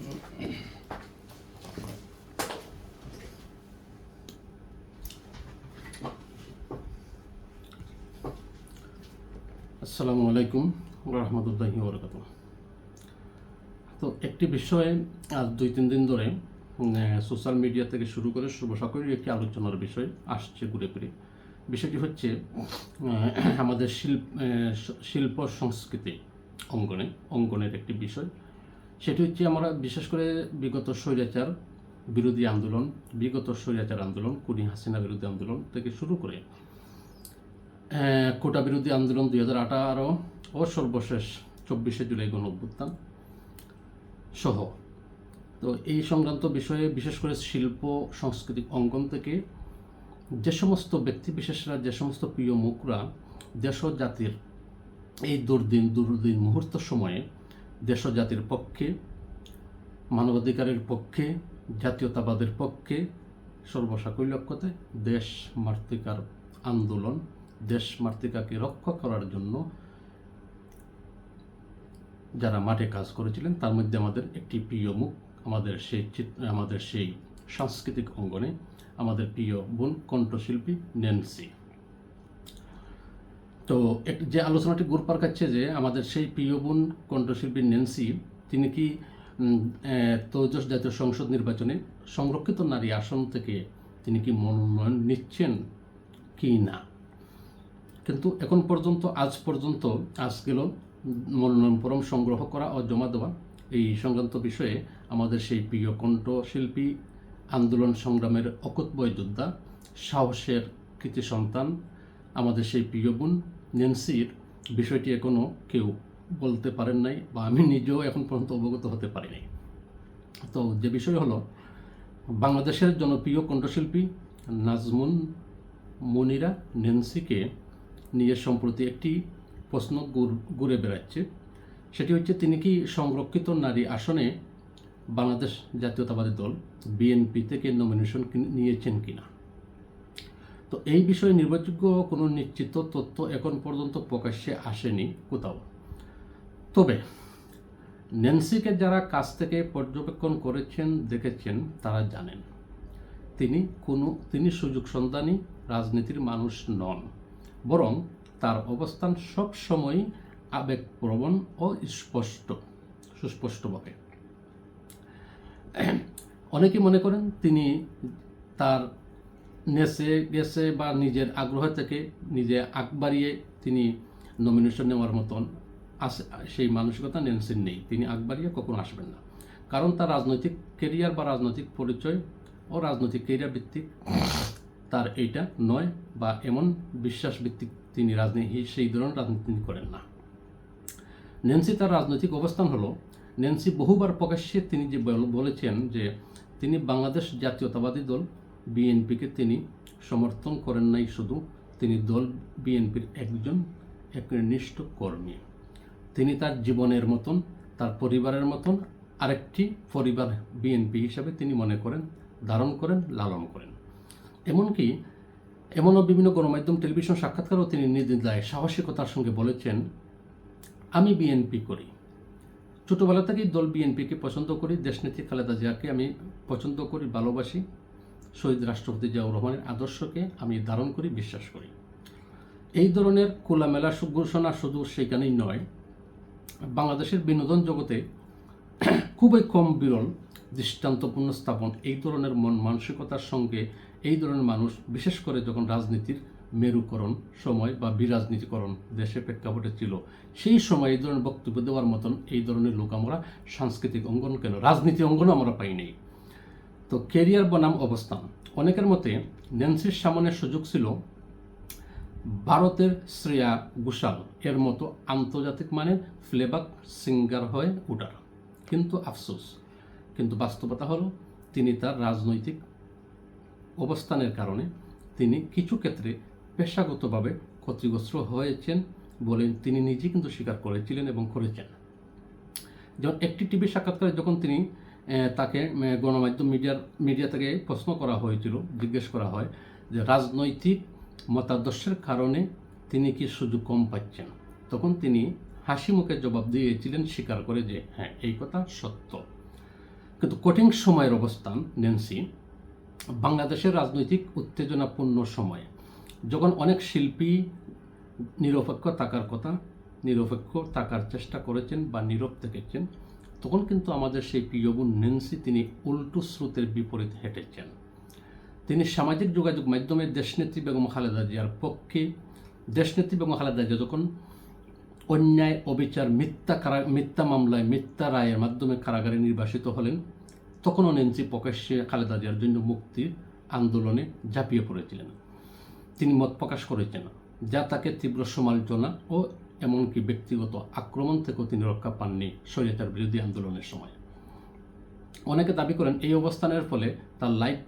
আসসালামু আলাইকুম রহমতুল্লাহি ওয়া তো একটি বিষয়ে আজ 2-3 দিন ধরে সোশ্যাল মিডিয়া থেকে শুরু করে সকলেরই একটি আলোচনার বিষয় আসছে ঘুরে ফিরে। বিষয়টি হচ্ছে আমাদের শিল্প সংস্কৃতি অঙ্গনের একটি বিষয়। সেটি হচ্ছে আমরা বিশেষ করে বিগত স্বৈরাচার বিরোধী আন্দোলন, খুনি হাসিনা বিরোধী আন্দোলন থেকে শুরু করে কোটা বিরোধী আন্দোলন 2018 ও সর্বশেষ 24শে জুলাই গণঅভ্যুত্থান সহ, তো এই সংক্রান্ত বিষয়ে বিশেষ করে শিল্প সাংস্কৃতিক অঙ্গন থেকে যে সমস্ত ব্যক্তি বিশেষরা, যে সমস্ত প্রিয় মুখরা দেশ ও জাতির এই দুর্দিন মুহূর্ত সময়ে দেশ ও জাতির পক্ষে, মানবাধিকারের পক্ষে, জাতীয়তাবাদের পক্ষে, সর্বসাকল্যকতে দেশ মাতৃকার আন্দোলন, দেশ মাতৃকাকে রক্ষা করার জন্য যারা মাঠে কাজ করেছিলেন, তার মধ্যে আমাদের একটি প্রিয় মুখ, আমাদের সেই সাংস্কৃতিক অঙ্গনে আমাদের প্রিয় বোন কণ্ঠশিল্পী ন্যান্সি। তো যে আলোচনাটি ঘুরপাক খাচ্ছে যে আমাদের সেই প্রিয় বোন কণ্ঠশিল্পী ন্যান্সি, তিনি কি ত্রয়োদশ জাতীয় সংসদ নির্বাচনে সংরক্ষিত নারী আসন থেকে তিনি কি মনোনয়ন নিচ্ছেন কি না। কিন্তু এখন পর্যন্ত আজ গেল মনোনয়ন ফরম সংগ্রহ করা ও জমা দেওয়া। এই সংক্রান্ত বিষয়ে আমাদের সেই প্রিয় কণ্ঠশিল্পী, আন্দোলন সংগ্রামের অকুতবয় যোদ্ধা, সাহসের কৃতি সন্তান আমাদের সেই প্রিয় বোন ন্যান্সির বিষয়টি এখনও কেউ বলতে পারেন নাই, বা আমি নিজেও এখন পর্যন্ত অবগত হতে পারি নাই। তো যে বিষয় হলো, বাংলাদেশের জনপ্রিয় কণ্ঠশিল্পী নাজমুন মুনিরা ন্যান্সিকে নিয়ে সম্প্রতি একটি প্রশ্ন ঘুরে বেড়াচ্ছে। সেটি হচ্ছে, তিনি কি সংরক্ষিত নারী আসনে বাংলাদেশ জাতীয়তাবাদী দল বিএনপি থেকে নমিনেশন নিয়েছেন কিনা। তো এই বিষয়ে নির্ভরযোগ্য কোনো নিশ্চিত তথ্য এখন পর্যন্ত প্রকাশ্যে আসেনি কোথাও। তবে ন্যান্সিকে যারা কাছ থেকে পর্যবেক্ষণ করেছেন, দেখেছেন, তারা জানেন তিনি সুযোগ সন্ধানী রাজনীতির মানুষ নন, বরং তার অবস্থান সবসময়ই আবেগপ্রবণ ও সুস্পষ্টভাবে। অনেকে মনে করেন তিনি তার নেচে গেছে বা নিজের আগ্রহ থেকে নিজে আগ বাড়িয়ে তিনি নমিনেশন নেওয়ার মতন সেই মানসিকতা ন্যান্সির নেই। তিনি আগ বাড়িয়ে কখনো আসবেন না, কারণ তার রাজনৈতিক কেরিয়ার বা রাজনৈতিক পরিচয় ও রাজনৈতিক কেরিয়ার ভিত্তিক তার এইটা নয়, বা এমন বিশ্বাস ভিত্তিক তিনি সেই ধরনের রাজনীতি করেন না। ন্যান্সি তার রাজনৈতিক অবস্থান হলো, ন্যান্সি বহুবার প্রকাশ্যে তিনি যে বলেছেন যে তিনি বাংলাদেশ জাতীয়তাবাদী দল বিএনপিকে তিনি সমর্থন করেন নাই, শুধু তিনি দল বিএনপির একজন একনিষ্ঠ কর্মী। তিনি তার জীবনের মতন, তার পরিবারের মতন আরেকটি পরিবার বিএনপি হিসাবে তিনি মনে করেন, ধারণ করেন, লালন করেন। এমনও বিভিন্ন গণমাধ্যম, টেলিভিশন সাক্ষাৎকারেও তিনি নির্দ্বিধায় সাহসিকতার সঙ্গে বলেছেন, আমি বিএনপি করি, ছোটোবেলা থেকেই দল বিএনপিকে পছন্দ করি, দেশনেত্রী খালেদা জিয়াকে আমি পছন্দ করি, ভালোবাসি, শহীদ রাষ্ট্রপতি জিয়াউর রহমানের আদর্শকে আমি ধারণ করি, বিশ্বাস করি। এই ধরনের খোলামেলা ঘোষণা শুধু সেখানেই নয়, বাংলাদেশের বিনোদন জগতে খুবই কম বিরল দৃষ্টান্তপূর্ণ স্থাপন এই ধরনের মন মানসিকতার সঙ্গে এই ধরনের মানুষ, বিশেষ করে যখন রাজনীতির মেরুকরণ সময় বা বিরাজনীতিকরণ দেশে প্রেক্ষাপটে ছিল, সেই সময় এই ধরনের বক্তব্য দেওয়ার মতন এই ধরনের লোক আমরা সাংস্কৃতিক অঙ্গন কেন রাজনীতি অঙ্গনও আমরা পাই নাই। তো কেরিয়ার বনাম অবস্থান, অনেকের মতে ন্যান্সির সামনে সুযোগ ছিল ভারতের শ্রেয়া ঘোষাল এর মতো আন্তর্জাতিক মানের প্লেব্যাক সিঙ্গার হয়ে ওঠার, কিন্তু আফসোস, কিন্তু বাস্তবতা হলো তিনি তার রাজনৈতিক অবস্থানের কারণে তিনি কিছু ক্ষেত্রে পেশাগতভাবে ক্ষতিগ্রস্ত হয়েছেন বলে তিনি নিজেই কিন্তু স্বীকার করেছিলেন এবং করেছেন। যেমন একটি টিভি সাক্ষাৎকারে যখন তিনি তাকে গণমাধ্যম মিডিয়া থেকে প্রশ্ন করা হয়েছিল, জিজ্ঞেস করা হয় যে রাজনৈতিক মতাদর্শের কারণে তিনি কি সুযোগ কম পাচ্ছেন, তখন তিনি হাসি মুখে জবাব দিয়েছিলেন, স্বীকার করে যে হ্যাঁ, এই কথা সত্য। কিন্তু কঠিন সময়ের অবস্থান ন্যান্সি বাংলাদেশের রাজনৈতিক উত্তেজনাপূর্ণ সময়ে, যখন অনেক শিল্পী নিরপেক্ষ থাকার কথা, নিরপেক্ষ থাকার চেষ্টা করেছেন বা নীরব থেকেছেন, তখন কিন্তু আমাদের সেই প্রিয় বোন ন্যান্সি তিনি উল্টো স্রোতের বিপরীত হেঁটেছেন। তিনি সামাজিক যোগাযোগ মাধ্যমে দেশনেত্রী বেগম খালেদা জিয়ার পক্ষে, দেশনেত্রী বেগম খালেদা জিয়া যখন অন্যায়, অবিচার, মিথ্যা মামলায় মিথ্যা রায়ের মাধ্যমে কারাগারে নির্বাসিত হলেন, তখনও ন্যান্সি প্রকাশ্যে খালেদা জিয়ার জন্য মুক্তির আন্দোলনে ঝাঁপিয়ে পড়েছিলেন। তিনি মত প্রকাশ করেছেন, যা তাকে তীব্র সমালোচনা ও এমনকি ব্যক্তিগত আক্রমণ থেকেও তিনি রক্ষা পাননি স্বৈরাচার বিরোধী আন্দোলনের সময়। অনেকে দাবি করেন এই অবস্থানের ফলে তার লাইফ